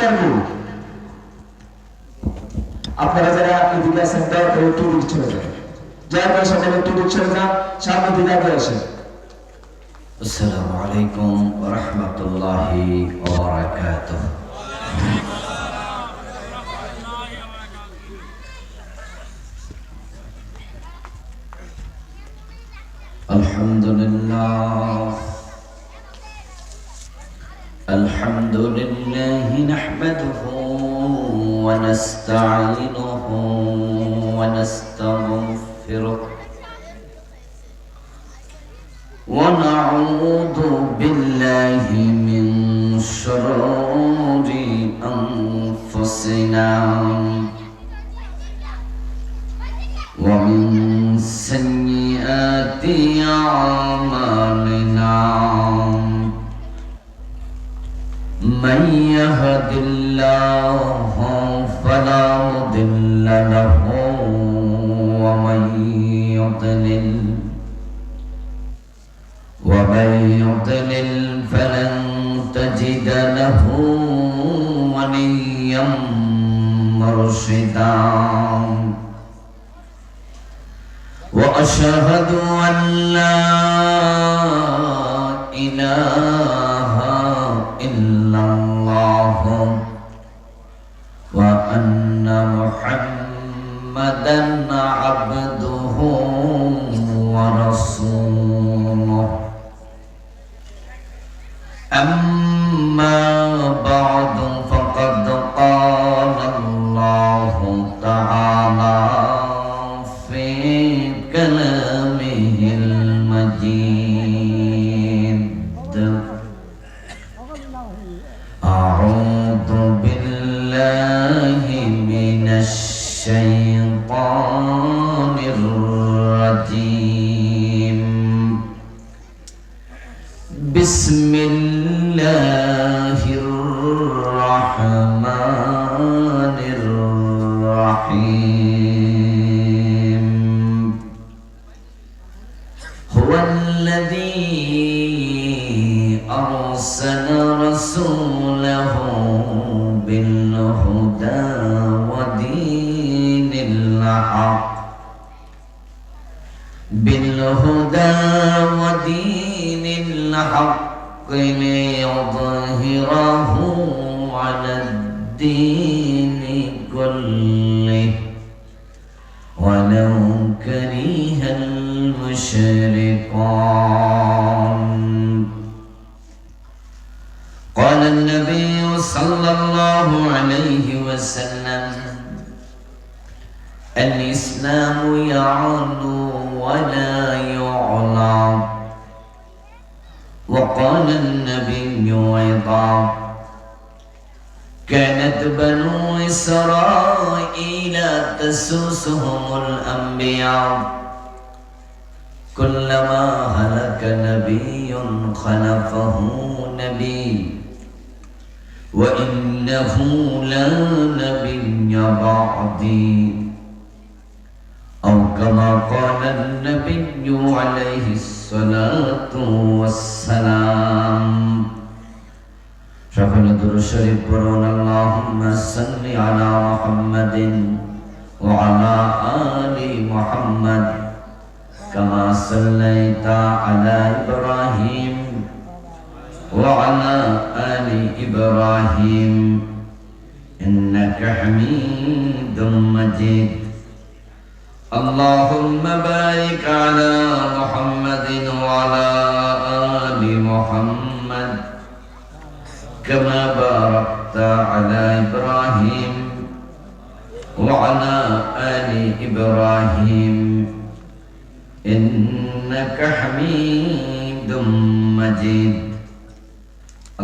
পারবো। আপনারা যারা এদিকে আছেন দয়া করে একটু দূর চলে যান, দয়া করে সকলে একটু দূর চলে যান, সামনের দিকে আগে আসেন। আসসালামু আলাইকুম ওয়া রাহমাতুল্লাহি ওয়া বারাকাতুহু। আলহামদুলিল্লাহ নাহমাদুহু ওয়া নাস্তাঈনুহু ওয়া নাস্তাগফিরুহু ونعوذ بالله من شرور أنفسنا ومن سيئات أعمالنا من يهد الله فلا مضل له ومن يضلل فلن تجد له وليا مرشدا وأشهد أن لا إله إلا الله وأن محمدا عبده ورسوله أما بعد فقد قال الله تعالى في كلامه المجيد أعوذ بالله من الشيطان الرجيم بسم الله الرحمن الرحيم هو الذي أرسل رسوله بالهدى ودين الحق ليظهره على الدين كله ولو كره المشركون. قال النبي صلى الله عليه وسلم الإسلام يعلو ولا يعلى. وقال النبي أيضا كانت بنو إسرائيل تسوسهم الأنبياء كلما هلك نبي خلفه نبي وإنه لا نبي بعدي أو كما قال النبي عليه الصلاة والسلام. شكرا درود شريف قرون اللهم صل على محمد وعلى آل محمد كما صليت على إبراهيم وعلى آل إبراهيم إنك حميد مجيد. اللهم بارك على محمد وعلى آل محمد كما باركت على إبراهيم وعلى آل إبراهيم إنك حميد مجيد.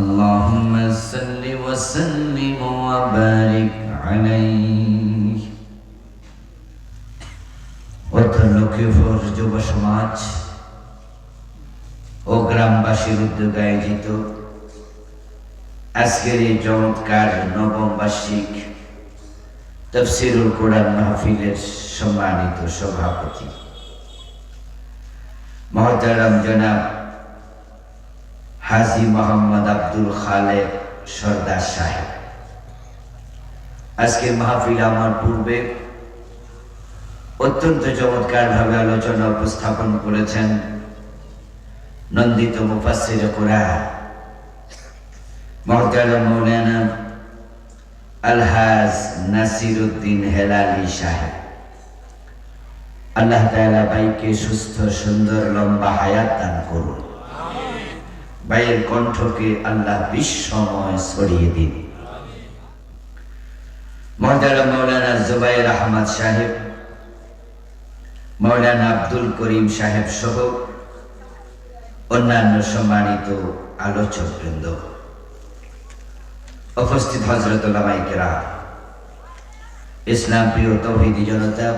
اللهم صل وسلم وبارك عليه. লক্ষ্মীপুর যুব সমাজ ও গ্রামবাসীর উদ্যোগে আয়োজিত আজকের এই চমৎকার নবম বার্ষিক তাফসীরুল কোরআন মাহফিলের সম্মানিত সভাপতি মহতারাম জনাব হাজী মোহাম্মদ আব্দুল খালেক সরদার সাহেব, আজকের মাহফিল আমার পূর্বে অত্যন্ত চমৎকার ভাবে আলোচনা উপস্থাপন করেছেন নন্দিত মুফাসসির কুরআন মুহতারাম মাওলানা আলহাজ নাসিরউদ্দিন হেলালি সাহেব। আল্লাহ তাআলা ভাইকে সুস্থ সুন্দর লম্বা হায়াত দান করুন। ভাইয়ের কণ্ঠকে আল্লাহ বিশ্বময় ছড়িয়ে দিন। মুহতারাম মাওলানা জুবাইর আহমদ সাহেব, মাওলানা আব্দুল করিম সাহেব সহ অন্যান্য সম্মানিত আলোচকবৃন্দ, উপস্থিত হযরত উলামায়ে কেরাম, ইসলাম প্রিয় তৌহিদি জনতা,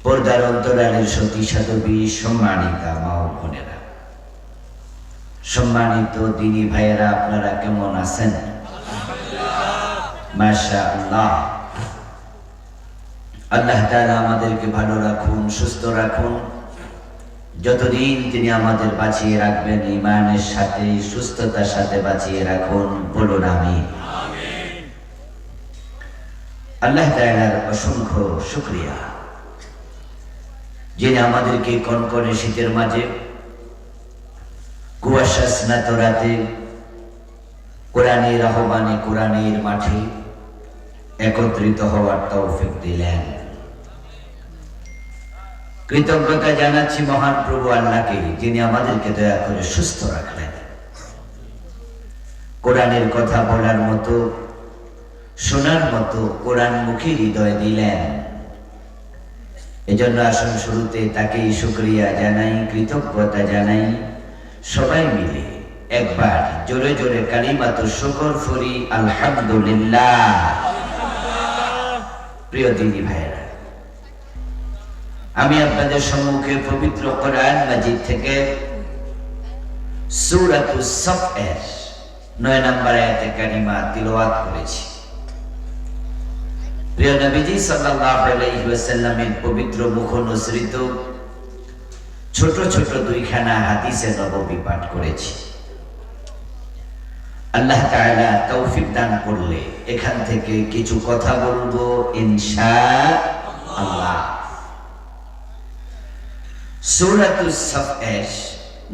পর্দার অন্তরালের সতী সাধবী, সম্মানিতা মা ও বোনেরা, সম্মানিত দিনী ভাইয়েরা, আপনারা কেমন আছেন? মাশাআল্লাহ। আল্লাহ তাআলা আমাদেরকে ভালো রাখুন, সুস্থ রাখুন। যতদিন তিনি আমাদের বাঁচিয়ে রাখবেন ঈমানের সাথে, সুস্থতার সাথে বাঁচিয়ে রাখুন, বলুন আমিন। আল্লাহ তাআলার অসংখ্য শুকরিয়া, যিনি আমাদেরকে কনকনে শীতের মাঝে কুয়াশা স্নাত রাতে কোরআনের আহ্বানে, কোরআনের মাঠে একত্রিত হওয়ার তৌফিক দিলেন। কৃতজ্ঞতা জানাচ্ছি মহান প্রভু আল্লাহকে, যিনি আমাদেরকে দয়া করে সুস্থ রাখলেন, কোরআনের কথা বলার মতো, শোনার মতো কোরআন মুখী হৃদয় দিলেন। এজন্য আসল শুরুতে তাকেই শুকরিয়া জানাই, কৃতজ্ঞতা জানাই। সবাই মিলে একবার জোরে জোরে কালিমাতুশ শুকর ফুরি আলহামদুলিল্লাহ। প্রিয় দিনী ভাইয়েরা, আমি আপনাদের সম্মুখে পবিত্র কোরআন মাজিদ থেকে সূরাতুস সাফের 9 নম্বর আয়াতে কারিমা তিলাওয়াত করেছি। প্রিয় নবীজি সাল্লাল্লাহু আলাইহি ওয়াসাল্লামের পবিত্র মুখ অনুসৃত ছোট ছোট দুইখানা হাদিসে নববী পাঠ করেছি। আল্লাহ তাআলা তৌফিক দান করলে এখান থেকে কিছু কথা বলবো ইনশাআল্লাহ। সূরাতুস সাফের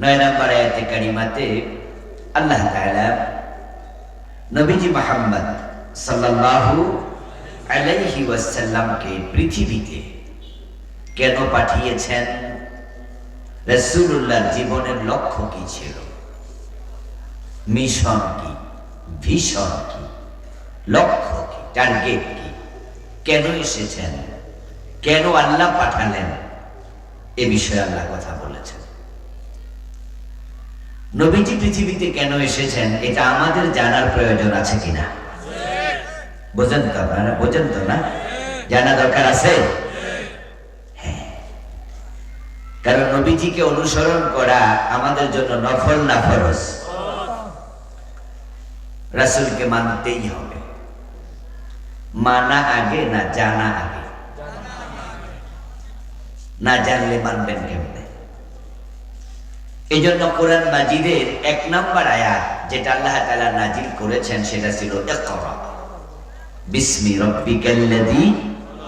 9 নম্বর আয়াতে কারিমাতে আল্লাহ তাআলা নবীজি মুহাম্মদ সাল্লাল্লাহু আলাইহি ওয়াসাল্লামকে পৃথিবীতে কেন পাঠিয়েছেন, রাসূলুল্লাহর জীবনের লক্ষ্য কি ছিল, মিশন কি, ভিশন কি, লক্ষ্য কি, টার্গেট কি, কেন এসেছেন, কেন আল্লাহ পাঠালেন, এ বিষয়ে আল্লাহ কথা বলেছেন। নবীজি পৃথিবীতে কেন এসেছেন এটা আমাদের জানার প্রয়োজন আছে কিনা? বোঝেন তো আপনারা? বোঝেন তো না? জানা দরকার আছে। হ্যাঁ, কারণ নবীজিকে অনুসরণ করা আমাদের জন্য নফল না ফরজ? রাসূলকে মানতেই হবে। মানা আগে না জানা আগে? না জানলে মানবেন কেমনে? এই জন্য কোরআন মাজিদের 1 নম্বর আয়াত যেটা আল্লাহ তাআলা নাজিল করেছেন সেটা ছিল ইকরা বিসমি রাব্বিকাল্লাযী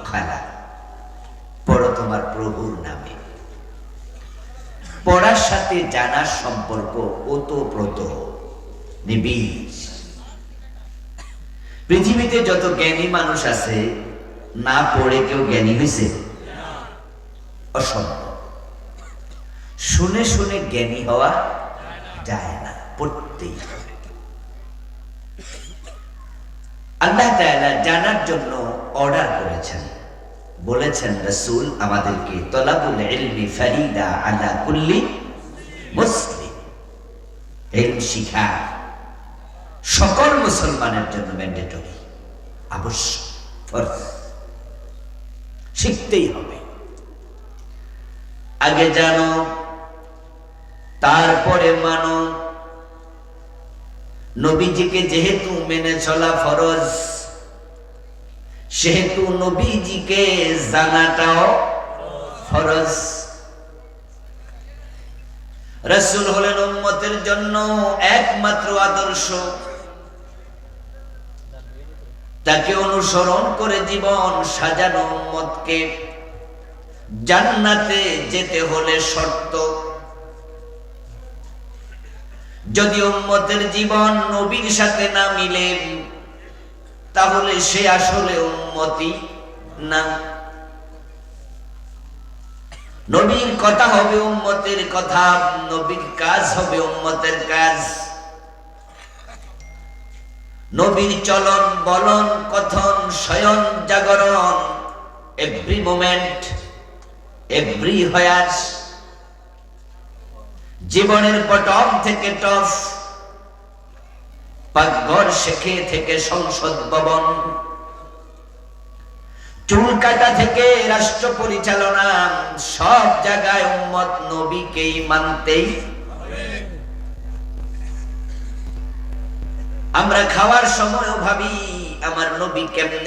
খালাক। পড়ো তোমার প্রভুর নামে। পড়ার সাথে জানার সম্পর্ক ওতপ্রোত, নিবিড়। পৃথিবীতে যত জ্ঞানী মানুষ আছে, না পড়ে কেউ জ্ঞানী হয়েছে? অসম্ভব। শুনে শুনে জ্ঞানী হওয়া যায় না, পড়তেই হবে। আল্লাহ তাআলা জানার জন্য অর্ডার করেছেন, বলেছেন রাসূল আমাদেরকে তলাবুল ইলমি ফারিদা আলা কুল্লি মুসলিম, ইলম শিখা সকল মুসলমানের জন্য ম্যান্ডেটরি, আবশ্যক, ফরজ, শিখতেই হবে। আগে জানো, তারপরে মানো। নবীজিকে যেহেতু মেনে চলা ফরজ, সেহেতু নবীজিকে জানাটাও ফরজ। রাসূল হলেন উম্মতের জন্য একমাত্র আদর্শ। তাকে অনুসরণ করে জীবন সাজানো উম্মতকে জান্নাতে যেতে হলে শর্ত, যদি উম্মতের জীবন নবীর সাথে না মিলে তাহলে সে আসলে উম্মতি না। নবীর কথা হবে উম্মতের কথা, নবীর কাজ হবে উম্মতের কাজ। নবীর চলন বলন কথন শয়ন জাগরণ, এভরি মোমেন্ট এভরি হয়াস, জীবনের পটম থেকে টপ, পাকঘর শেখে থেকে সংসদ ভবন, চুল কাটা থেকে রাষ্ট্র পরিচালনা, সব জায়গায় উম্মত নবীকেই মানতেই। আমরা খাওয়ার সময়ও ভাবি আমার নবী কেমনে